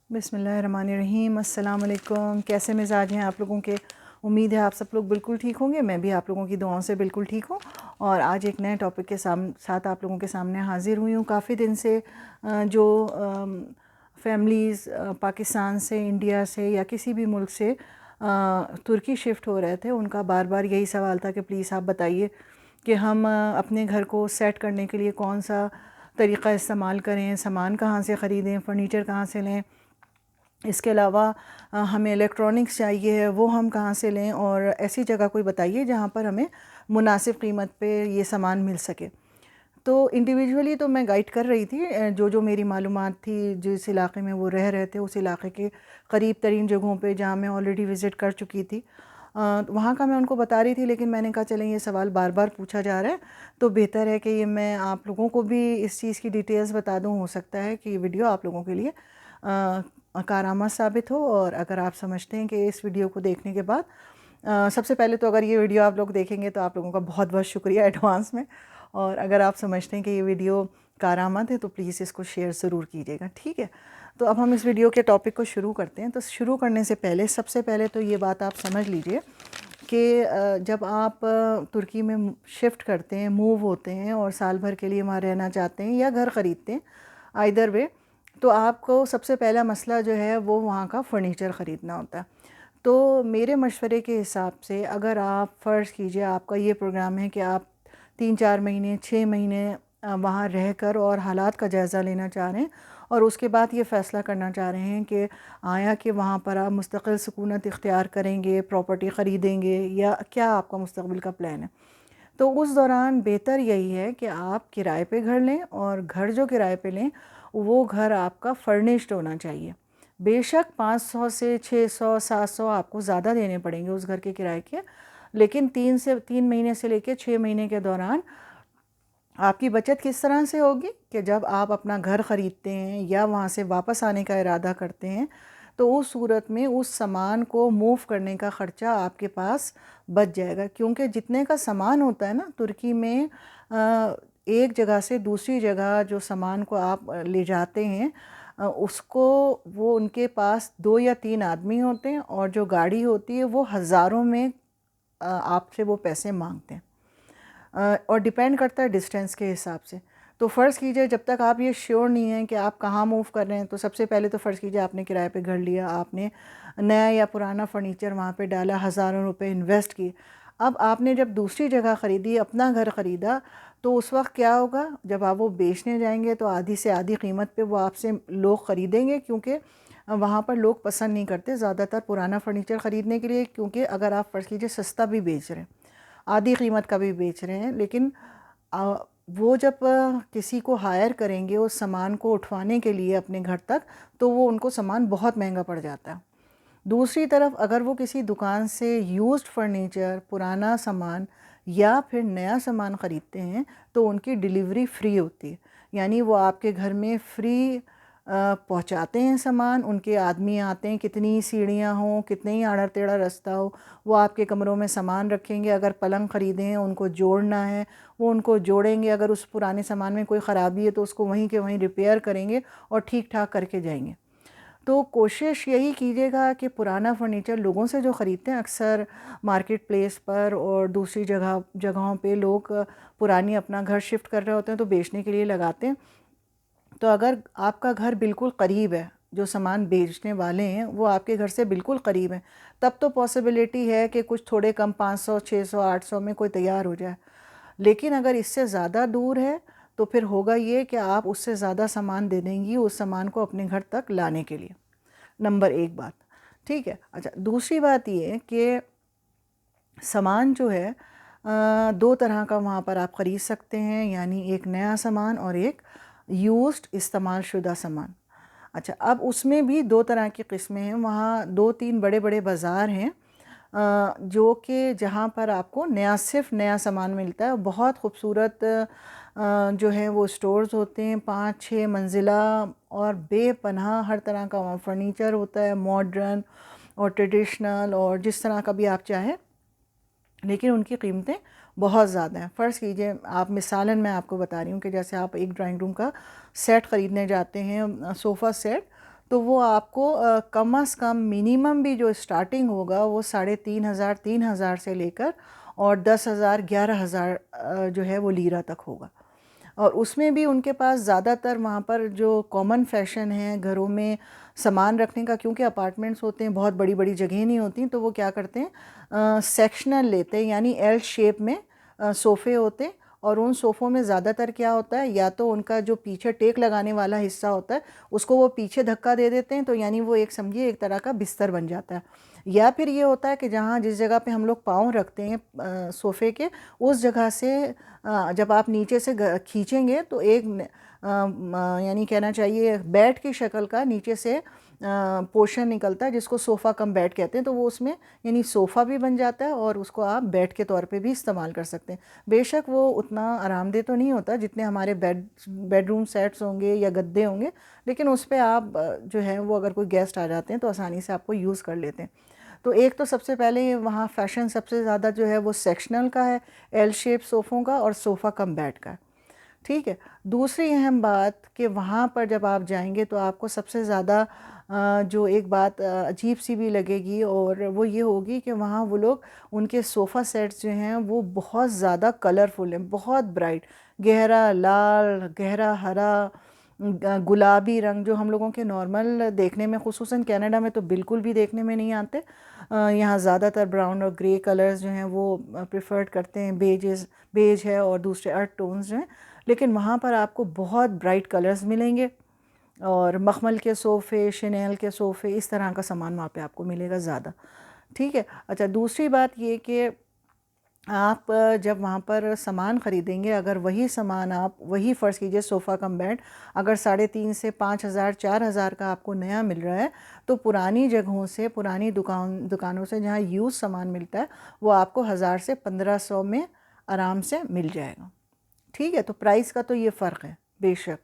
बिस्मिल्लाहिर्रहमानिर्रहीम। अस्सलाम वालेकुम। कैसे मिजाज हैं आप लोगों के? उम्मीद है आप सब लोग बिल्कुल ठीक होंगे। मैं भी आप लोगों की दुआओं से बिल्कुल ठीक हूँ और आज एक नए टॉपिक के साथ आप लोगों के सामने हाज़िर हुई हूँ। काफ़ी दिन से जो फैमिलीज़ पाकिस्तान से, इंडिया से या किसी भी मुल्क से तुर्की शिफ्ट हो रहे थे, उनका बार बार यही सवाल था कि प्लीज़ आप बताइए कि हम अपने घर को सेट करने के लिए कौन सा तरीक़ा इस्तेमाल करें, सामान कहाँ से ख़रीदें, फ़र्नीचर कहाँ से लें, इसके अलावा हमें इलेक्ट्रॉनिक्स चाहिए है वो हम कहाँ से लें, और ऐसी जगह कोई बताइए जहाँ पर हमें मुनासिब कीमत पे ये सामान मिल सके। तो इंडिविजुअली तो मैं गाइड कर रही थी, जो मेरी मालूमात थी, जिस इलाके में वो रह रहे थे उस इलाके के करीब तरीन जगहों पे जहाँ मैं ऑलरेडी विज़िट कर चुकी थी, वहाँ का मैं उनको बता रही थी। लेकिन मैंने कहा चलें ये सवाल बार बार पूछा जा रहा है तो बेहतर है कि ये मैं आप लोगों को भी इस चीज़ की डिटेल्स बता दूँ। हो सकता है कि ये वीडियो आप लोगों के लिए कारआमद साबित हो। और अगर आप समझते हैं कि इस वीडियो को देखने के बाद सबसे पहले तो अगर ये वीडियो आप लोग देखेंगे तो आप लोगों का बहुत बहुत शुक्रिया एडवांस में। और अगर आप समझते हैं कि ये वीडियो कारआमद है तो प्लीज़ इसको शेयर ज़रूर कीजिएगा, ठीक है। तो अब हम इस वीडियो के टॉपिक को शुरू करते हैं। तो शुरू करने से पहले सबसे पहले तो ये बात आप समझ लीजिए कि जब आप तुर्की में शिफ्ट करते हैं, मूव होते हैं और साल भर के लिए वहाँ रहना चाहते हैं या घर ख़रीदते हैं, आइदर वे, तो आपको सबसे पहला मसला जो है वो वहाँ का फ़र्नीचर ख़रीदना होता है। तो मेरे मशवरे के हिसाब से अगर आप फ़र्ज़ कीजिए आपका ये प्रोग्राम है कि आप 3-4 महीने 6 महीने वहाँ रहकर और हालात का जायज़ा लेना चाह रहे हैं और उसके बाद ये फ़ैसला करना चाह रहे हैं कि आया कि वहाँ पर आप मुस्तक़िल सुकूनत इख्तियार करेंगे, प्रॉपर्टी ख़रीदेंगे, या क्या आपका मुस्तक़बिल का प्लान है। तो उस दौरान बेहतर यही है कि आप किराए पे घर लें, और घर जो किराए पे लें वो घर आपका फ़र्निश्ड होना चाहिए। बेशक 500 से 600 700 आपको ज़्यादा देने पड़ेंगे उस घर के किराए के, लेकिन 3 महीने से लेकर 6 महीने के दौरान आपकी बचत किस तरह से होगी कि जब आप अपना घर ख़रीदते हैं या वहाँ से वापस आने का इरादा करते हैं तो उस सूरत में उस सामान को मूव करने का ख़र्चा आपके पास बच जाएगा। क्योंकि जितने का सामान होता है ना तुर्की में, एक जगह से दूसरी जगह जो सामान को आप ले जाते हैं, उसको वो उनके पास 2 या 3 आदमी होते हैं, और जो गाड़ी होती है वो हज़ारों में आपसे वो पैसे मांगते हैं। और डिपेंड करता है डिस्टेंस के हिसाब से। तो फ़र्ज़ कीजिए जब तक आप ये श्योर नहीं हैं कि आप कहाँ मूव कर रहे हैं, तो सबसे पहले तो फ़र्ज़ कीजिए आपने किराए पे घर लिया, आपने नया या पुराना फ़र्नीचर वहाँ पे डाला, हज़ारों रुपए इन्वेस्ट किए। अब आपने जब दूसरी जगह ख़रीदी, अपना घर ख़रीदा, तो उस वक्त क्या होगा, जब आप वो बेचने जाएंगे तो आधी से आधी कीमत पे वो आपसे लोग ख़रीदेंगे, क्योंकि वहाँ पर लोग पसंद नहीं करते ज़्यादातर पुराना फ़र्नीचर ख़रीदने के लिए। क्योंकि अगर आप फ़र्ज़ कीजिए सस्ता भी बेच रहे हैं, आधी कीमत का भी बेच रहे हैं, लेकिन वो जब किसी को हायर करेंगे उस सामान को उठवाने के लिए अपने घर तक, तो वो उनको सामान बहुत महंगा पड़ जाता है। दूसरी तरफ अगर वो किसी दुकान से यूज्ड फर्नीचर, पुराना सामान या फिर नया सामान ख़रीदते हैं तो उनकी डिलीवरी फ्री होती है, यानी वो आपके घर में फ्री पहुंचाते हैं सामान। उनके आदमी आते हैं, कितनी सीढ़ियाँ हों, कितने ही आड़ा टेढ़ा रास्ता हो, वो आपके कमरों में सामान रखेंगे। अगर पलंग ख़रीदे हैं उनको जोड़ना है, वो उनको जोड़ेंगे। अगर उस पुराने सामान में कोई ख़राबी है तो उसको वहीं के वहीं रिपेयर करेंगे और ठीक ठाक करके जाएंगे। तो कोशिश यही कीजिएगा कि पुराना फ़र्नीचर लोगों से जो ख़रीदते हैं, अक्सर मार्केट प्लेस पर और दूसरी जगहों पे लोग पुरानी अपना घर शिफ्ट कर रहे होते हैं तो बेचने के लिए लगाते हैं। तो अगर आपका घर बिल्कुल करीब है, जो सामान बेचने वाले हैं वो आपके घर से बिल्कुल करीब हैं, तब तो पॉसिबिलिटी है कि कुछ थोड़े कम 500 600 800 में कोई तैयार हो जाए। लेकिन अगर इससे ज़्यादा दूर है तो फिर होगा ये कि आप उससे ज़्यादा सामान दे देंगी उस सामान को अपने घर तक लाने के लिए। नंबर एक बात, ठीक है। अच्छा, दूसरी बात ये कि सामान जो है दो तरह का वहाँ पर आप ख़रीद सकते हैं, यानी एक नया सामान और एक यूज्ड इस्तेमाल शुदा सामान। अच्छा, अब उसमें भी दो तरह की किस्में हैं। वहाँ 2-3 बड़े बड़े बाज़ार हैं जो कि जहाँ पर आपको सिर्फ नया सामान मिलता है। बहुत खूबसूरत जो है वो स्टोर्स होते हैं, 5-6 मंजिला, और बेपनाह हर तरह का वहाँ फर्नीचर होता है, मॉडर्न और ट्रेडिशनल और जिस तरह का भी आप चाहें। लेकिन उनकी कीमतें बहुत ज़्यादा हैं। फ़र्ज़ कीजिए आप, मिसालन मैं आपको बता रही हूँ कि जैसे आप एक ड्राइंग रूम का सेट ख़रीदने जाते हैं, सोफ़ा सेट, तो वो आपको कम से कम मिनिमम भी जो स्टार्टिंग होगा वो 3,500 3,000 से लेकर और 10,000 11,000 जो है वो लीरा तक होगा। और उसमें भी उनके पास ज़्यादातर वहाँ पर जो कॉमन फैशन है घरों में सामान रखने का, क्योंकि अपार्टमेंट्स होते हैं, बहुत बड़ी बड़ी जगह नहीं होती, तो वो क्या करते हैं सेक्शनल लेते हैं, यानी एल शेप में सोफ़े होते हैं। और उन सोफ़ों में ज़्यादातर क्या होता है, या तो उनका जो पीछे टेक लगाने वाला हिस्सा होता है उसको वो पीछे धक्का दे देते हैं, तो यानी वो एक समझिए एक तरह का बिस्तर बन जाता है। या फिर ये होता है कि जहाँ जिस जगह पे हम लोग पाँव रखते हैं सोफ़े के, उस जगह से जब आप नीचे से खींचेंगे तो एक यानी कहना चाहिए बेड की शक्ल का नीचे से पोर्शन निकलता है जिसको सोफ़ा कम बेड कहते हैं। तो वो उसमें यानी सोफ़ा भी बन जाता है और उसको आप बेड के तौर पे भी इस्तेमाल कर सकते हैं। बेशक वो उतना आरामदेह तो नहीं होता जितने हमारे बेडरूम सेट्स होंगे या गद्दे होंगे, लेकिन उस पर आप जो है वो अगर कोई गेस्ट आ जाते हैं तो आसानी से आपको यूज़ कर लेते हैं। तो एक तो सबसे पहले वहाँ फ़ैशन सबसे ज़्यादा जो है वो सेक्शनल का है, एल शेप सोफ़ों का और सोफ़ा कम बेड का। ठीक है। दूसरी अहम बात कि वहाँ पर जब आप जाएंगे तो आपको सबसे ज़्यादा जो एक बात अजीब सी भी लगेगी, और वो ये होगी कि वहाँ वो लोग उनके सोफ़ा सेट्स जो हैं वो बहुत ज़्यादा कलरफुल हैं, बहुत ब्राइट, गहरा लाल, गहरा हरा, गुलाबी रंग, जो हम लोगों के नॉर्मल देखने में, ख़ुसूसन कनाडा में तो बिल्कुल भी देखने में नहीं आते। यहाँ ज़्यादातर ब्राउन और ग्रे कलर्स जो हैं वो प्रेफर्ड करते हैं, बेज है और दूसरे अर्थ टोन्स जो हैं, लेकिन वहाँ पर आपको बहुत ब्राइट कलर्स मिलेंगे और मखमल के सोफ़े, शनेल के सोफ़े, इस तरह का सामान वहाँ पे आपको मिलेगा ज़्यादा। ठीक है। अच्छा, दूसरी बात ये कि आप जब वहाँ पर सामान ख़रीदेंगे, अगर वही सामान आप वही फ़र्ज़ कीजिए सोफ़ा कम बेड अगर 3,500 से 5,000 4,000 का आपको नया मिल रहा है, तो पुरानी जगहों से, पुरानी दुकानों से जहाँ यूज़ सामान मिलता है वो आपको 1,000 से 1,500 में आराम से मिल जाएगा। ठीक है। तो प्राइस का तो ये फ़र्क है बेशक।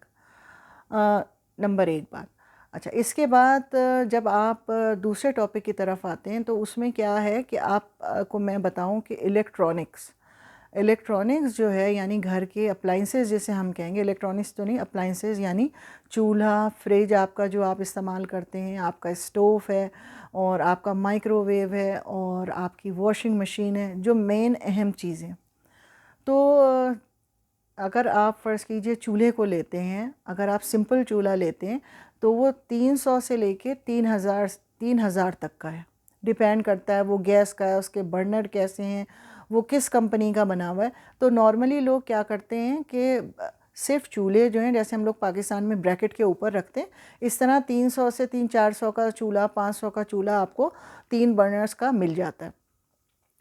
नंबर एक बात। अच्छा, इसके बाद जब आप दूसरे टॉपिक की तरफ आते हैं तो उसमें क्या है कि आप को मैं बताऊं कि इलेक्ट्रॉनिक्स जो है, यानी घर के अप्लाइंसेस जिसे हम कहेंगे, इलेक्ट्रॉनिक्स तो नहीं, अप्लाइंसेस यानी चूल्हा, फ्रिज आपका जो आप इस्तेमाल करते हैं, आपका स्टोव है और आपका माइक्रोवेव है और आपकी वॉशिंग मशीन है, जो मेन अहम चीज़ें। तो अगर आप फ़र्ज़ कीजिए चूल्हे को लेते हैं, अगर आप सिंपल चूल्हा लेते हैं तो वो 300 से लेके 3,000 तक का है। डिपेंड करता है वो गैस का है, उसके बर्नर कैसे हैं, वो किस कंपनी का बना हुआ है। तो नॉर्मली लोग क्या करते हैं कि सिर्फ चूल्हे जो हैं, जैसे हम लोग पाकिस्तान में ब्रैकेट के ऊपर रखते हैं, इस तरह 300 से 400 का चूल्हा, 500 का चूल्हा आपको 3 बर्नर्स का मिल जाता है।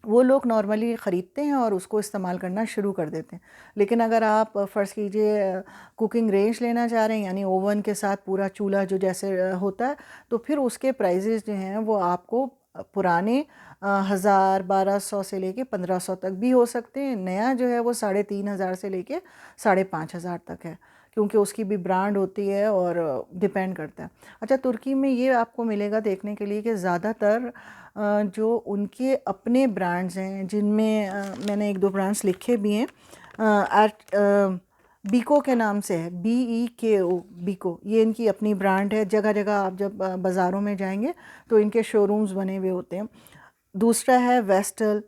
वो लोग नॉर्मली ख़रीदते हैं और उसको इस्तेमाल करना शुरू कर देते हैं। लेकिन अगर आप फ़र्ज़ कीजिए कुकिंग रेंज लेना चाह रहे हैं, यानी ओवन के साथ पूरा चूल्हा जो जैसे होता है, तो फिर उसके प्राइजेज़ जो हैं वो आपको पुराने 1,000 1,200 से लेके 1,500 तक भी हो सकते हैं। नया जो है वो 3,500 से लेके 5,500 तक है, क्योंकि उसकी भी ब्रांड होती है और डिपेंड करता है। अच्छा, तुर्की में ये आपको मिलेगा देखने के लिए कि ज़्यादातर जो उनके अपने ब्रांड्स हैं, जिनमें मैंने 1-2 ब्रांड्स लिखे भी हैं, बीको के नाम से है, BEKO, बीको, ये इनकी अपनी ब्रांड है। जगह जगह आप जब बाज़ारों में जाएंगे तो इनके शोरूम्स बने हुए होते हैं। दूसरा है वेस्टल,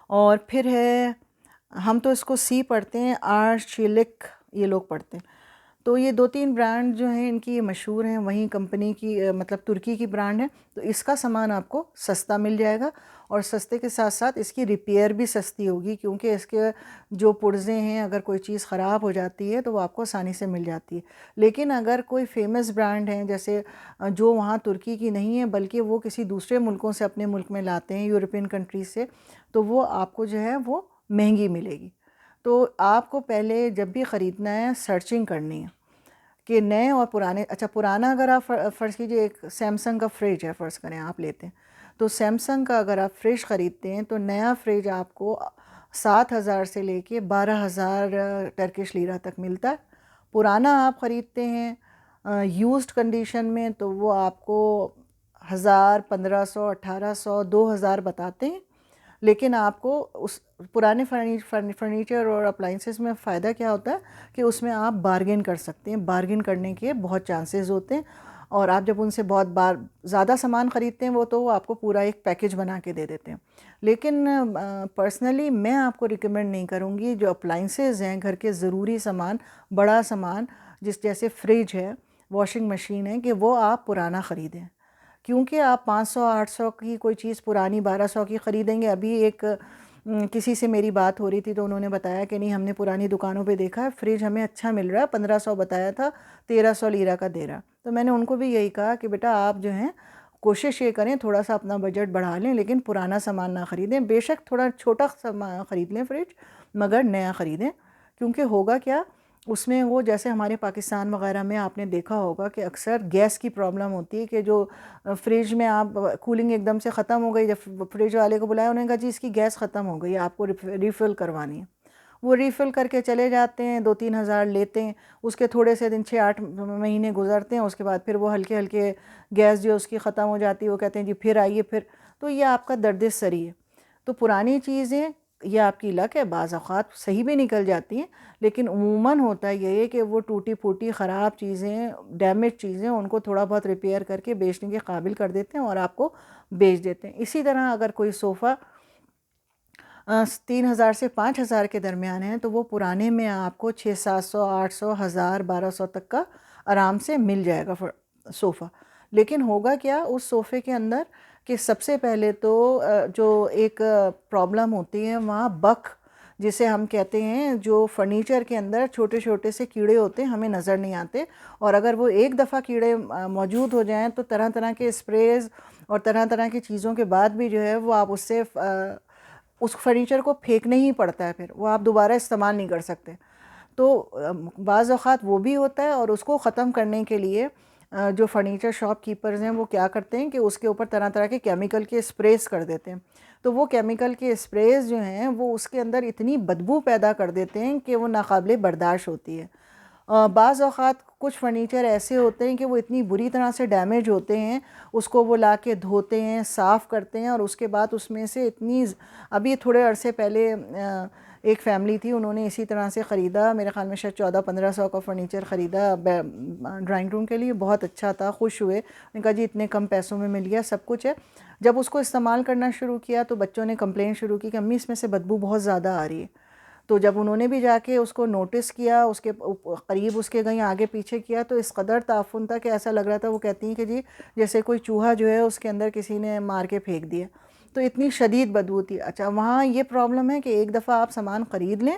और फिर है, हम तो इसको सी पढ़ते हैं, आर्शिलिक ये लोग पढ़ते हैं। तो ये 2-3 ब्रांड जो हैं इनकी मशहूर हैं, वहीं कंपनी की मतलब तुर्की की ब्रांड है। तो इसका सामान आपको सस्ता मिल जाएगा और सस्ते के साथ साथ इसकी रिपेयर भी सस्ती होगी, क्योंकि इसके जो पुर्ज़े हैं, अगर कोई चीज़ ख़राब हो जाती है तो वो आपको आसानी से मिल जाती है। लेकिन अगर कोई फेमस ब्रांड है, जैसे जो वहाँ तुर्की की नहीं है बल्कि वो किसी दूसरे मुल्कों से अपने मुल्क में लाते हैं, यूरोपियन कंट्रीज से, तो वो आपको जो है वो महंगी मिलेगी। तो आपको पहले जब भी ख़रीदना है सर्चिंग करनी है कि नए और पुराने। अच्छा, पुराना अगर आप फ़र्ज़ कीजिए एक सैमसंग का फ्रिज है, फ़र्ज़ करें आप लेते हैं, तो सैमसंग का अगर आप फ्रिज ख़रीदते हैं तो नया फ्रिज आपको 7,000 से लेके 12,000 टर्किश लीरा तक मिलता है। पुराना आप ख़रीदते हैं यूज्ड कंडीशन में तो वो आपको 1,000 1,500 1,800 2,000 बताते हैं। लेकिन आपको उस पुराने फर्नीचर और अप्लाइंसेस में फ़ायदा क्या होता है कि उसमें आप बार्गेन कर सकते हैं, बार्गेन करने के बहुत चांसेस होते हैं। और आप जब उनसे बहुत बार ज़्यादा सामान ख़रीदते हैं वो तो वो आपको पूरा एक पैकेज बना के दे देते हैं। लेकिन पर्सनली मैं आपको रिकमेंड नहीं करूँगी, जो अप्लाइंसेस हैं घर के ज़रूरी सामान, बड़ा सामान जैसे फ्रिज है, वॉशिंग मशीन है, कि वो आप पुराना ख़रीदें। क्योंकि आप 500-800 की कोई चीज़ पुरानी 1200 की ख़रीदेंगे। अभी एक किसी से मेरी बात हो रही थी तो उन्होंने बताया कि नहीं, हमने पुरानी दुकानों पे देखा है, फ्रिज हमें अच्छा मिल रहा है, 1500 बताया था, 1300 लीरा का दे रहा। तो मैंने उनको भी यही कहा कि बेटा आप जो हैं कोशिश ये करें थोड़ा सा अपना बजट बढ़ा लें, लेकिन पुराना सामान ना ख़रीदें। बेशक थोड़ा छोटा सामान ख़रीद लें फ्रिज, मगर नया ख़रीदें। क्योंकि होगा क्या, उसमें वो जैसे हमारे पाकिस्तान वगैरह में आपने देखा होगा कि अक्सर गैस की प्रॉब्लम होती है कि जो फ्रिज में आप कूलिंग एकदम से ख़त्म हो गई, जब फ्रिज वाले को बुलाया उन्होंने कहा जी इसकी गैस ख़त्म हो गई, आपको रिफ़िल करवानी है। वो रिफ़िल करके चले जाते हैं, 2-3 हज़ार लेते हैं। उसके थोड़े से दिन 6-8 महीने गुजरते हैं, उसके बाद फिर वो हल्के हल्के गैस जो उसकी ख़त्म हो जाती है, वो कहते हैं जी फिर आइए फिर। तो ये आपका दर्द सरी है। तो पुरानी चीज़ें, ये आपकी लक है, बाज़ औक़ात सही भी निकल जाती हैं, लेकिन उमूमन होता ये है कि वो टूटी फूटी ख़राब चीज़ें, डैमेज चीज़ें, उनको थोड़ा बहुत रिपेयर करके बेचने के काबिल कर देते हैं और आपको बेच देते हैं। इसी तरह अगर कोई सोफ़ा 3000 से 5000 के दरमियान है तो वो पुराने में आपको 600-700, 800, 1000, 1200 तक का आराम से मिल जाएगा सोफ़ा। लेकिन होगा क्या उस सोफ़े के अंदर, कि सबसे पहले तो जो एक प्रॉब्लम होती है वहाँ बग, जिसे हम कहते हैं, जो फर्नीचर के अंदर छोटे छोटे से कीड़े होते हैं, हमें नज़र नहीं आते, और अगर वो एक दफ़ा कीड़े मौजूद हो जाएं तो तरह तरह के स्प्रेज़ और तरह तरह की चीज़ों के बाद भी जो है वो आप उससे उस फर्नीचर को फेंकने ही पड़ता है, फिर वो आप दोबारा इस्तेमाल नहीं कर सकते। तो बाज़ औक़ात वो भी होता है, और उसको ख़त्म करने के लिए जो फर्नीचर शॉप कीपर्स हैं वो क्या करते हैं कि उसके ऊपर तरह तरह के केमिकल के स्प्रेस कर देते हैं। तो वो केमिकल के स्प्रेस जो हैं वो उसके अंदर इतनी बदबू पैदा कर देते हैं कि वो नाकाबिले बर्दाश्त होती है। बाज़ औक़ात कुछ फ़र्नीचर ऐसे होते हैं कि वो इतनी बुरी तरह से डैमेज होते हैं, उसको वो ला के धोते हैं, साफ़ करते हैं, और उसके बाद उसमें से इतनी अभी थोड़े अरसे पहले एक फ़ैमिली थी, उन्होंने इसी तरह से ख़रीदा, मेरे ख़्याल में शायद 1400-1500 का फ़र्नीचर ख़रीदा ड्राइंग रूम के लिए, बहुत अच्छा था, खुश हुए। उन्होंने कहा जी इतने कम पैसों में मिल गया, सब कुछ है। जब उसको इस्तेमाल करना शुरू किया तो बच्चों ने कंप्लेंट शुरू की कि अम्मी इसमें से बदबू बहुत ज़्यादा आ रही है। तो जब उन्होंने भी जाके उसको नोटिस किया, उसके करीब उसके गई, आगे पीछे किया, तो इस कदर ताफ़ुन था कि ऐसा लग रहा था, वो कहती हैं कि जी जैसे कोई चूहा जो है उसके अंदर किसी ने मार के फेंक दिया, तो इतनी शदीद बदबू थी। अच्छा, वहाँ ये प्रॉब्लम है कि एक दफ़ा आप सामान ख़रीद लें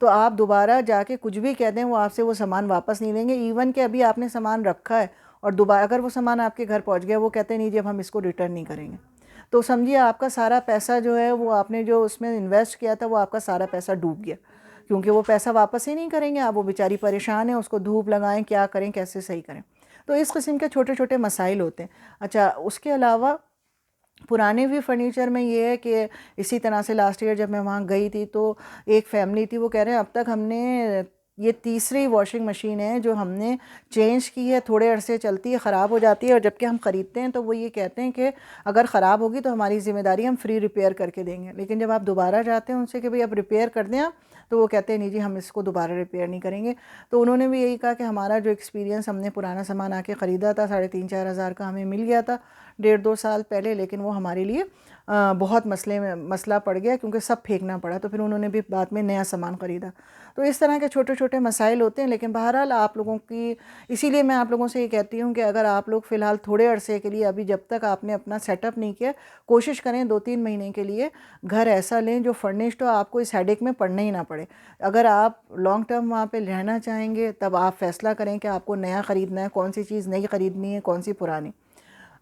तो आप दोबारा जाके कुछ भी कह दें, वो आपसे वो सामान वापस नहीं लेंगे। इवन कि अभी आपने सामान रखा है और दोबारा अगर वो सामान आपके घर पहुँच गया, वो कहते हैं नहीं जी अब हम इसको रिटर्न नहीं करेंगे। तो समझिए आपका सारा पैसा जो है, वो आपने जो उसमें इन्वेस्ट किया था, वो आपका सारा पैसा डूब गया, क्योंकि वो पैसा वापस ही नहीं करेंगे। आप, वो बेचारी परेशान है, उसको धूप लगाएं, क्या करें, कैसे सही करें। तो इस किस्म के छोटे छोटे मसाइल होते हैं। अच्छा, उसके अलावा पुराने भी फर्नीचर में ये है कि इसी तरह से लास्ट ईयर जब मैं वहाँ गई थी तो एक फैमिली थी, वो कह रहे हैं अब तक हमने, ये तीसरी वॉशिंग मशीन है जो हमने चेंज की है, थोड़े अरसे चलती है, ख़राब हो जाती है, और जबकि हम ख़रीदते हैं तो वो ये कहते हैं कि अगर ख़राब होगी तो हमारी ज़िम्मेदारी, हम फ्री रिपेयर करके देंगे। लेकिन जब आप दोबारा जाते हैं उनसे कि भाई अब रिपेयर कर दें आप, तो वो कहते हैं नहीं जी हम इसको दोबारा रिपेयर नहीं करेंगे। तो उन्होंने भी यही कहा कि हमारा जो एक्सपीरियंस, हमने पुराना सामान आके ख़रीदा था, 3,500-4 हज़ार का हमें मिल गया था 1.5-2 साल पहले, लेकिन वो हमारे लिए बहुत मसला पड़ गया, क्योंकि सब फेंकना पड़ा। तो फिर उन्होंने भी बाद में नया सामान ख़रीदा। तो इस तरह के छोटे छोटे मसाइल होते हैं। लेकिन बहरहाल आप लोगों की, इसीलिए मैं आप लोगों से ये कहती हूँ कि अगर आप लोग फ़िलहाल थोड़े अरसे के लिए, अभी जब तक आपने अपना सेटअप नहीं किया, कोशिश करें 2-3 महीने के लिए घर ऐसा लें जो फर्निश्ड हो, आपको इस हेडेक में पड़ना ही ना पड़े। अगर आप लॉन्ग टर्म वहाँ पे रहना चाहेंगे तब आप फ़ैसला करें कि आपको नया ख़रीदना है, कौन सी चीज़ नई ख़रीदनी है, कौन सी पुरानी।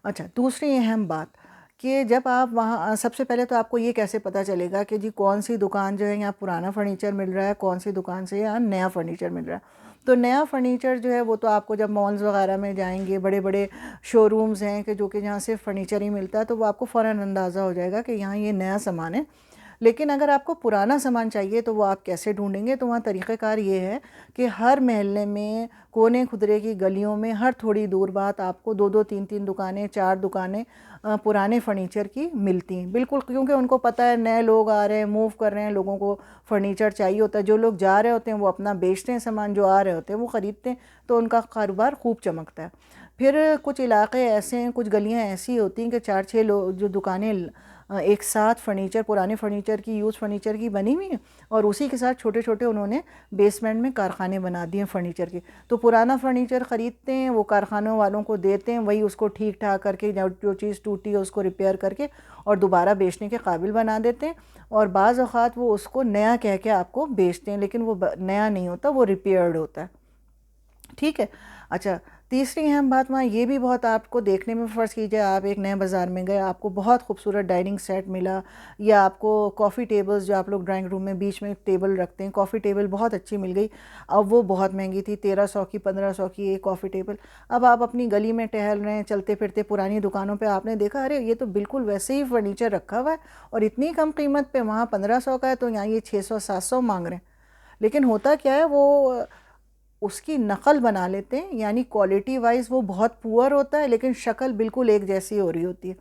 अच्छा, दूसरी अहम बात कि जब आप वहाँ, सबसे पहले तो आपको ये कैसे पता चलेगा कि जी कौन सी दुकान जो है यहाँ पुराना फर्नीचर मिल रहा है, कौन सी दुकान से यहाँ नया फर्नीचर मिल रहा है। तो नया फर्नीचर जो है वो तो आपको, जब मॉल्स वगैरह में जाएंगे, बड़े बड़े शोरूम्स हैं कि जो कि जहाँ सिर्फ फर्नीचर ही मिलता है, तो वो आपको फ़ौरन अंदाज़ा हो जाएगा कि यहाँ ये नया सामान है। लेकिन अगर आपको पुराना सामान चाहिए तो वो आप कैसे ढूंढेंगे? तो वहाँ तरीक़ेकार ये है कि हर मोहल्ले में, कोने खुदरे की गलियों में, हर थोड़ी दूर बाद आपको 2-2, 3-3 दुकानें, 4 दुकानें पुराने फ़र्नीचर की मिलती हैं। बिल्कुल, क्योंकि उनको पता है नए लोग आ रहे हैं, मूव कर रहे हैं, लोगों को फ़र्नीचर चाहिए होता है। जो लोग जा रहे होते हैं वो अपना बेचते हैं सामान, जो आ रहे होते हैं वो ख़रीदते हैं, तो उनका कारोबार खूब चमकता है। फिर कुछ इलाके ऐसे हैं, कुछ गलियां ऐसी होती हैं कि 4-6 लोग जो दुकानें एक साथ फर्नीचर, पुराने फर्नीचर की, यूज़ फर्नीचर की बनी हुई हैं, और उसी के साथ छोटे छोटे उन्होंने बेसमेंट में कारखाने बना दिए हैं फर्नीचर के। तो पुराना फर्नीचर ख़रीदते हैं, वो कारखानों वालों को देते हैं, वही उसको ठीक ठाक करके, जो चीज़ टूटी है उसको रिपेयर करके और दोबारा बेचने के काबिल बना देते हैं। और बाज़ औक़ात वो उसको नया कह के आपको बेचते हैं, लेकिन वो नया नहीं होता, वो रिपेयर्ड होता है। ठीक है। अच्छा, तीसरी अहम बात, वहाँ ये भी बहुत आपको देखने में, फ़र्ज़ कीजिए आप एक नए बाज़ार में गए, आपको बहुत खूबसूरत डाइनिंग सेट मिला, या आपको कॉफ़ी टेबल्स, जो आप लोग ड्राइंग रूम में बीच में टेबल रखते हैं, कॉफ़ी टेबल बहुत अच्छी मिल गई। अब वो बहुत महंगी थी, 1300 की, 1500 की एक कॉफ़ी टेबल। अब आप अपनी गली में टहल रहे हैं, चलते फिरते पुरानी दुकानों पर आपने देखा, अरे ये तो बिल्कुल वैसे ही फ़र्नीचर रखा हुआ है और इतनी कम कीमत पर, वहाँ 1500 का है तो यहाँ ये 600-700 मांग रहे हैं। लेकिन होता क्या है, वो उसकी नकल बना लेते हैं, यानी क्वालिटी वाइज वो बहुत पुअर होता है, लेकिन शक्ल बिल्कुल एक जैसी हो रही होती है।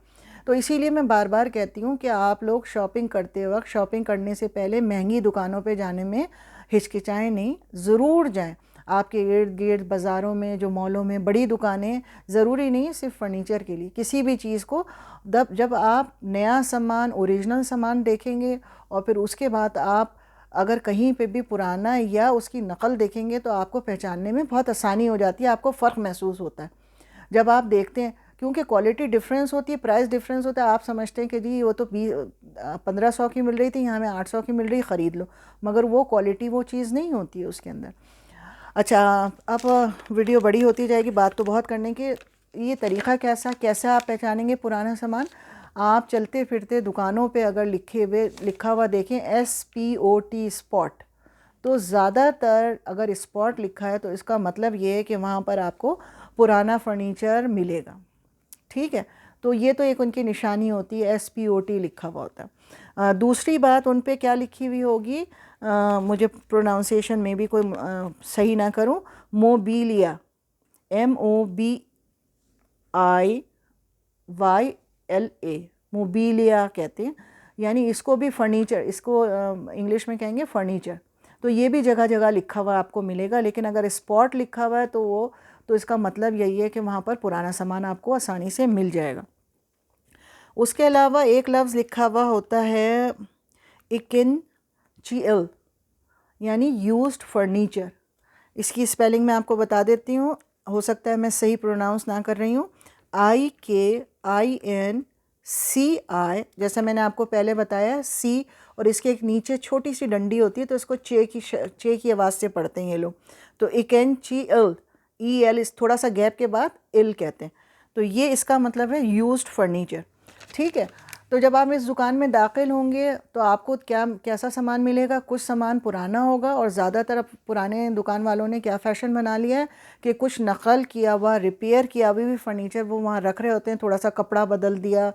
तो इसीलिए मैं बार बार कहती हूँ कि आप लोग शॉपिंग करते वक्त, शॉपिंग करने से पहले महंगी दुकानों पे जाने में हिचकिचाएं नहीं, ज़रूर जाएं। आपके इर्द गिर्द बाज़ारों में, जो मॉलों में बड़ी दुकानें, ज़रूरी नहीं सिर्फ फर्नीचर के लिए, किसी भी चीज़ को जब आप नया सामान, ओरिजिनल सामान देखेंगे और फिर उसके बाद आप अगर कहीं पे भी पुराना या उसकी नकल देखेंगे तो आपको पहचानने में बहुत आसानी हो जाती है, आपको फ़र्क महसूस होता है जब आप देखते हैं, क्योंकि क्वालिटी डिफरेंस होती है, प्राइस डिफरेंस होता है। आप समझते हैं कि जी वो तो 1500 की मिल रही थी, यहाँ में 800 की मिल रही, ख़रीद लो, मगर वो क्वालिटी वो चीज़ नहीं होती है उसके अंदर। अच्छा, अब वीडियो बड़ी होती जाएगी, बात तो बहुत करने की। ये तरीक़ा कैसे आप पहचानेंगे पुराना सामान? आप चलते फिरते दुकानों पे अगर लिखा हुआ देखें SPOT, स्पॉट, तो ज़्यादातर अगर स्पॉट लिखा है तो इसका मतलब ये है कि वहाँ पर आपको पुराना फर्नीचर मिलेगा। ठीक है, तो ये तो एक उनकी निशानी होती है, SPOT लिखा हुआ होता है। दूसरी बात, उन पे क्या लिखी हुई होगी, मुझे प्रोनाउंसिएशन में भी कोई सही ना करूं, मोबिलिया, MOBIYLA, मोबिलिया कहते हैं, यानी इसको भी फर्नीचर, इसको इंग्लिश में कहेंगे फर्नीचर। तो ये भी जगह जगह लिखा हुआ आपको मिलेगा, लेकिन अगर स्पॉट लिखा हुआ है तो इसका मतलब यही है कि वहाँ पर पुराना सामान आपको आसानी से मिल जाएगा। उसके अलावा एक लफ्ज़ लिखा हुआ होता है IKNCL, यानी यूज्ड फर्नीचर। इसकी स्पेलिंग मैं आपको बता देती हूँ, हो सकता है मैं सही प्रोनाउंस ना कर रही हूँ। IKINCI, जैसा मैंने आपको पहले बताया, सी और इसके एक नीचे छोटी सी डंडी होती है, तो इसको चे की आवाज़ से पढ़ते हैं ये लोग। तो IKNCL, EL इस थोड़ा सा गैप के बाद इल कहते हैं। तो ये इसका मतलब है यूज्ड फर्नीचर। ठीक है, तो जब आप इस दुकान में दाखिल होंगे तो आपको कैसा सामान मिलेगा? कुछ सामान पुराना होगा, और ज़्यादातर अब पुराने दुकान वालों ने क्या फ़ैशन बना लिया है कि कुछ नकल किया हुआ, रिपेयर किया हुआ भी फर्नीचर वो वहाँ रख रहे होते हैं। थोड़ा सा कपड़ा बदल दिया,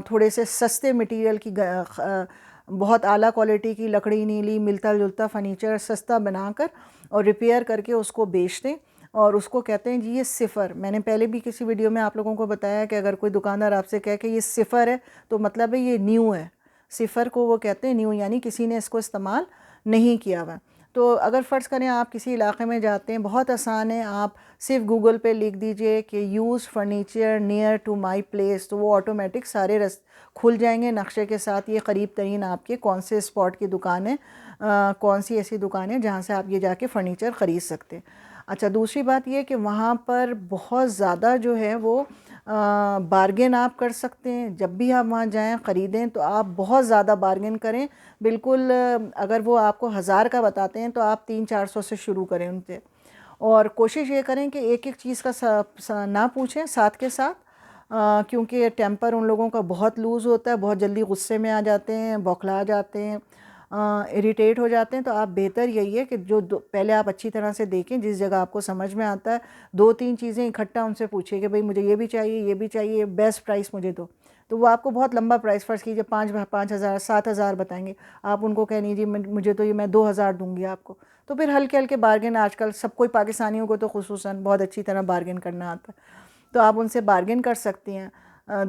थोड़े से सस्ते मटेरियल की, बहुत आला क्वालिटी की लकड़ी नहीं ली, मिलता जुलता फर्नीचर सस्ता बनाकर और रिपेयर करके उसको बेचते हैं, और उसको कहते हैं जी ये सिफ़र। मैंने पहले भी किसी वीडियो में आप लोगों को बताया कि अगर कोई दुकानदार आपसे कहे कि ये सिफ़र है तो मतलब है ये न्यू है। सिफ़र को वो कहते हैं न्यू, यानी किसी ने इसको इस्तेमाल नहीं किया हुआ। तो अगर फ़र्ज़ करें आप किसी इलाके में जाते हैं, बहुत आसान है, आप सिर्फ गूगल पे लिख दीजिए कि use furniture near to my place, तो वो ऑटोमेटिक सारे खुल जाएंगे नक्शे के साथ। ये करीब तरीन आपके कौन से स्पॉट की दुकान है, कौन सी ऐसी दुकान है जहाँ से आप ये जाके फ़र्नीचर ख़रीद सकते हैं। अच्छा, दूसरी बात ये कि वहाँ पर बहुत ज़्यादा जो है वो बार्गेन आप कर सकते हैं। जब भी आप वहाँ जाएं ख़रीदें तो आप बहुत ज़्यादा बार्गेन करें। बिल्कुल, अगर वो आपको 1000 का बताते हैं तो आप 300-400 से शुरू करें उनसे, और कोशिश ये करें कि एक एक चीज़ का ना पूछें साथ के साथ, क्योंकि टेम्पर उन लोगों का बहुत लूज़ होता है, बहुत जल्दी गुस्से में आ जाते हैं, बौखला जाते हैं, इरिटेट हो जाते हैं। तो आप बेहतर यही है कि पहले आप अच्छी तरह से देखें, जिस जगह आपको समझ में आता है 2-3 चीज़ें इकट्ठा उनसे पूछिए कि भाई मुझे ये भी चाहिए, ये भी चाहिए, बेस्ट प्राइस मुझे दो। तो वो आपको बहुत लंबा प्राइस, फ़र्ज़ कीजिए 5,000 7,000 बताएंगे, आप उनको कह लीजिए मुझे तो ये मैं 2,000 दूंगी आपको। तो फिर हल्के हल्के बार्गेन, आजकल सब कोई पाकिस्तानियों को तो खुसूसन बहुत अच्छी तरह बार्गेन करना आता है, तो आप उनसे बार्गेन कर सकती हैं।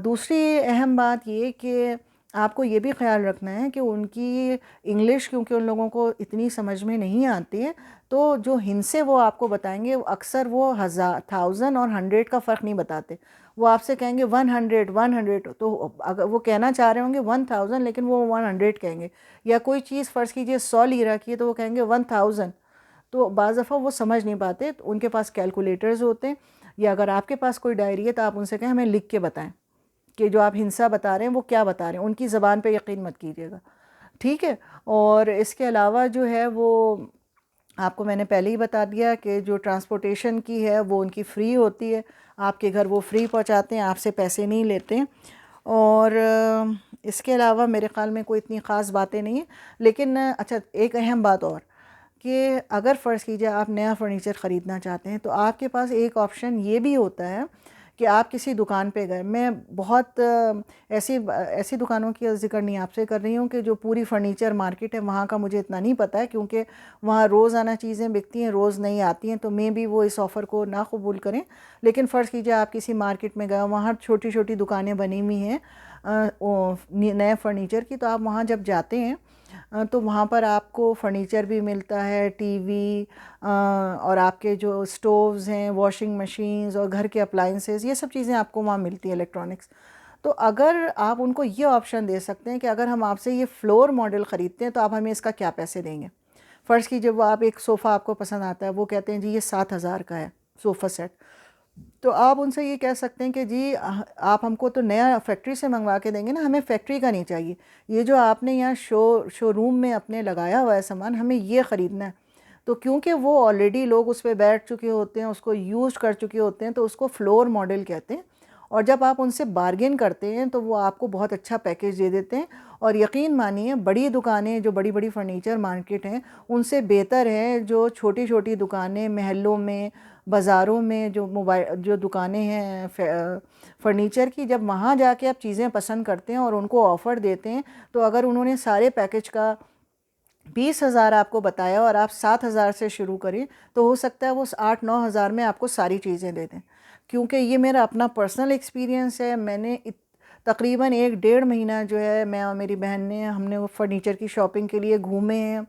दूसरी अहम बात ये कि आपको ये भी ख्याल रखना है कि उनकी इंग्लिश क्योंकि उन लोगों को इतनी समझ में नहीं आती है, तो जो हिंसे वो आपको बताएंगे अक्सर वो 1000, 1000 और 100 का फ़र्क नहीं बताते। वो आपसे कहेंगे 100, 100, तो अगर वो कहना चाह रहे होंगे 1000 लेकिन वो 100 कहेंगे। या कोई चीज़ फ़र्ज़ कीजिए 100 लीरा की है तो वो कहेंगे 1000। तो बाज़ दफ़ा वो समझ नहीं पाते, तो उनके पास कैलकुलेटर्स होते हैं। या अगर आपके पास कोई डायरी है तो आप उनसे कहें हमें लिख के बताएं कि जो आप हिंसा बता रहे हैं वो क्या बता रहे हैं, उनकी ज़बान पे यकीन मत कीजिएगा, ठीक है। और इसके अलावा जो है वो आपको मैंने पहले ही बता दिया कि जो ट्रांसपोर्टेशन की है वो उनकी फ़्री होती है, आपके घर वो फ्री पहुंचाते हैं, आपसे पैसे नहीं लेते हैं। और इसके अलावा मेरे ख़्याल में कोई इतनी ख़ास बातें नहीं है। लेकिन अच्छा, एक अहम बात और कि अगर फ़र्ज़ कीजिए आप नया फ़र्नीचर ख़रीदना चाहते हैं तो आपके पास एक ऑप्शन ये भी होता है कि आप किसी दुकान पे गए। मैं बहुत ऐसी दुकानों की ज़िक्र नहीं आपसे कर रही हूँ कि जो पूरी फ़र्नीचर मार्केट है वहाँ का मुझे इतना नहीं पता है, क्योंकि वहाँ रोज़ाना चीज़ें बिकती हैं, रोज़ नई आती हैं, तो मे भी वो इस ऑफ़र को ना कबूल करें। लेकिन फ़र्ज़ कीजिए आप किसी मार्केट में गए, वहाँ छोटी छोटी दुकानें बनी हुई हैं नए फ़र्नीचर की, तो आप वहाँ जब जाते हैं तो वहाँ पर आपको फ़र्नीचर भी मिलता है, टीवी और आपके जो स्टोव्स हैं, वॉशिंग मशीन्स और घर के अप्लाइंसेस, ये सब चीज़ें आपको वहाँ मिलती हैं, इलेक्ट्रॉनिक्स। तो अगर आप उनको ये ऑप्शन दे सकते हैं कि अगर हम आपसे ये फ्लोर मॉडल ख़रीदते हैं तो आप हमें इसका क्या पैसे देंगे। फ़र्ज़ कीजिए वो आप एक सोफ़ा आपको पसंद आता है, वो कहते हैं जी ये 7000 का है सोफ़ा सेट, तो आप उनसे ये कह सकते हैं कि जी आप हमको तो नया फैक्ट्री से मंगवा के देंगे ना, हमें फैक्ट्री का नहीं चाहिए, ये जो आपने यहाँ शोरूम में अपने लगाया हुआ है सामान, हमें ये ख़रीदना है। तो क्योंकि वो ऑलरेडी लोग उस पर बैठ चुके होते हैं, उसको यूज़ कर चुके होते हैं, तो उसको फ्लोर मॉडल कहते हैं। और जब आप उनसे बार्गेन करते हैं तो वो आपको बहुत अच्छा पैकेज दे देते हैं। और यकीन मानिए बड़ी दुकानें, जो बड़ी बड़ी फ़र्नीचर मार्केट हैं, उनसे बेहतर है जो छोटी छोटी दुकानें महलों में, बाज़ारों में जो दुकानें हैं फ़र्नीचर की, जब वहाँ जाके आप चीज़ें पसंद करते हैं और उनको ऑफ़र देते हैं, तो अगर उन्होंने सारे पैकेज का 20,000 आपको बताया और आप 7,000 से शुरू करें, तो हो सकता है वो 8-9 हज़ार में आपको सारी चीज़ें दे दें। क्योंकि ये मेरा अपना पर्सनल एक्सपीरियंस है। मैंने तकरीबन 1 डेढ़ महीना जो है, मैं और मेरी बहन ने, हमने वो फ़र्नीचर की शॉपिंग के लिए घूमे हैं।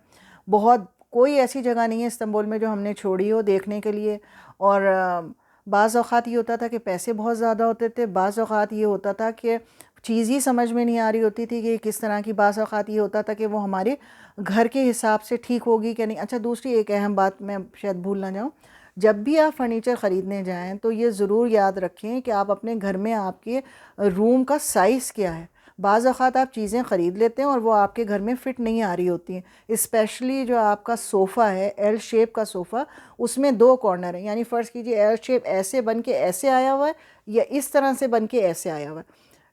बहुत कोई ऐसी जगह नहीं है इस्तांबुल में जो हमने छोड़ी हो देखने के लिए। और बाज़ औक़ात ये होता था कि पैसे बहुत ज़्यादा होते थे, बाज़ औक़ात ये होता था कि चीज़ ही समझ में नहीं आ रही होती थी कि किस तरह की। बाज़ औक़ात ये होता था कि वो हमारे घर के हिसाब से ठीक होगी कि नहीं। अच्छा, दूसरी एक अहम बात मैं शायद भूल ना जाऊँ, जब भी आप फ़र्नीचर ख़रीदने जाएं तो ये ज़रूर याद रखें कि आप अपने घर में आपके रूम का साइज़ क्या है। बाज़ औक़ात आप चीज़ें ख़रीद लेते हैं और वो आपके घर में फ़िट नहीं आ रही होती हैं। स्पेशली जो आपका सोफ़ा है, एल शेप का सोफ़ा, उसमें 2 कॉर्नर हैं, यानी फ़र्ज़ कीजिए एल शेप ऐसे बन के ऐसे आया हुआ है या इस तरह से बन के ऐसे आया हुआ है।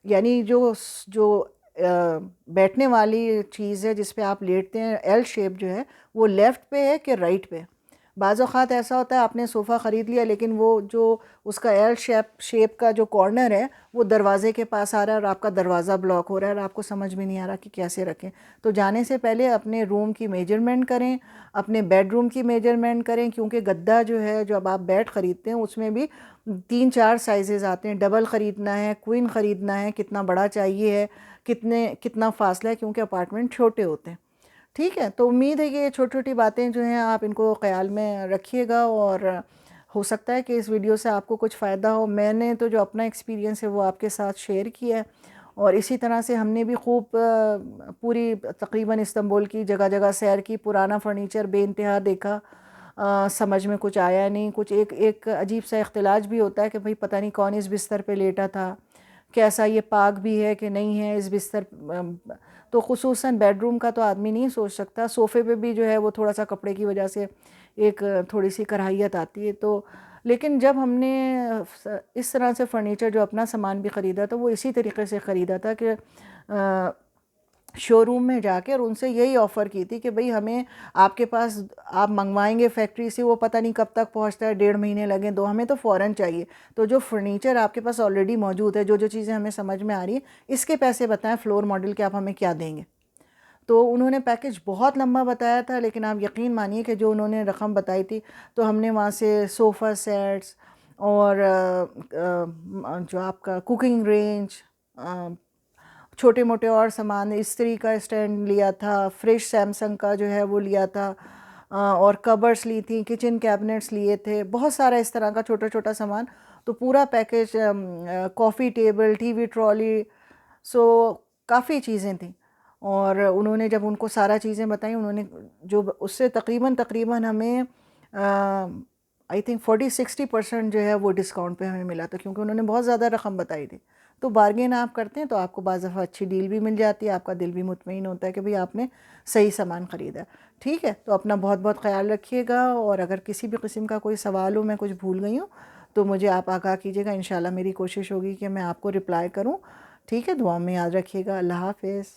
यानी जो बैठने वाली चीज़ है जिस पे आप लेटते हैं, एल शेप जो है, वो लेफ़्ट पे है कि राइट पे है। बाज़ औक़ात ऐसा होता है आपने सोफ़ा ख़रीद लिया लेकिन वो जो उसका एल शेप का जो कॉर्नर है वो दरवाज़े के पास आ रहा है और आपका दरवाज़ा ब्लॉक हो रहा है और आपको समझ में नहीं आ रहा कि कैसे रखें। तो जाने से पहले अपने रूम की मेजरमेंट करें, अपने बेडरूम की मेजरमेंट करें, क्योंकि गद्दा जो है, जब आप बेड ख़रीदते हैं उसमें भी 3-4 साइज़ेज़ आते हैं। डबल ख़रीदना है, क्वीन ख़रीदना है, कितना बड़ा चाहिए है, कितना फ़ासला है, क्योंकि अपार्टमेंट छोटे होते हैं। ठीक है, तो उम्मीद है कि ये छोटी-छोटी बातें जो हैं आप इनको ख़्याल में रखिएगा और हो सकता है कि इस वीडियो से आपको कुछ फ़ायदा हो। मैंने तो जो अपना एक्सपीरियंस है वो आपके साथ शेयर किया है और इसी तरह से हमने भी खूब पूरी तकरीबन इस्तांबुल की जगह-जगह सैर की, पुराना फ़र्नीचर बेइंतहा देखा। समझ में कुछ आया नहीं, कुछ एक एक अजीब सा इख्तिलाज भी होता है कि भाई पता नहीं कौन इस बिस्तर पे लेटा था, कैसा ये पाक भी है कि नहीं है इस बिस्तर। तो ख़ुसूसन बेडरूम का तो आदमी नहीं सोच सकता, सोफ़े पे भी जो है वो थोड़ा सा कपड़े की वजह से एक थोड़ी सी कराहियत आती है। तो लेकिन जब हमने इस तरह से फ़र्नीचर जो अपना सामान भी ख़रीदा तो वो इसी तरीके से ख़रीदा था कि शोरूम में जाकर उनसे यही ऑफ़र की थी कि भाई हमें आपके पास, आप मंगवाएंगे फैक्ट्री से, वो पता नहीं कब तक पहुंचता है, 1.5 महीने लगे, दो, हमें तो फ़ौरन चाहिए। तो जो फर्नीचर आपके पास ऑलरेडी मौजूद है, जो चीज़ें हमें समझ में आ रही है, इसके पैसे बताएं फ्लोर मॉडल के, आप हमें क्या देंगे। तो उन्होंने पैकेज बहुत लंबा बताया था, लेकिन आप यकीन मानिए कि जो उन्होंने रकम बताई थी, तो हमने वहाँ से सोफ़ा सेट्स और जो आपका कुकिंग रेंज, छोटे मोटे और सामान, इस्त्री का स्टैंड लिया था, फ्रिज सैमसंग का जो है वो लिया था, और कबर्ड्स ली थी, किचन कैबिनेट्स लिए थे, बहुत सारा इस तरह का छोटा छोटा सामान। तो पूरा package, coffee table, TV trolley, so काफ़ी चीज़ें थी। और उन्होंने जब उनको सारा चीज़ें बताई, उन्होंने जो उससे तकरीबन तकरीबन हमें आई थिंक 40-60% जो है वो डिस्काउंट पे हमें मिला था, क्योंकि उन्होंने बहुत ज़्यादा रकम बताई थी। तो बार्गेन आप करते हैं तो आपको बाज़ दफ़ा अच्छी डील भी मिल जाती है, आपका दिल भी मुतमईन होता है कि भाई आपने सही सामान ख़रीदा। ठीक है, तो अपना बहुत बहुत ख्याल रखिएगा, और अगर किसी भी किस्म का कोई सवाल हो, मैं कुछ भूल गई हूँ, तो मुझे आप आगाह कीजिएगा। इंशाल्लाह मेरी कोशिश होगी कि मैं आपको रिप्लाई करूँ। ठीक है, दुआ में याद रखिएगा। अल्लाह हाफ़िज़।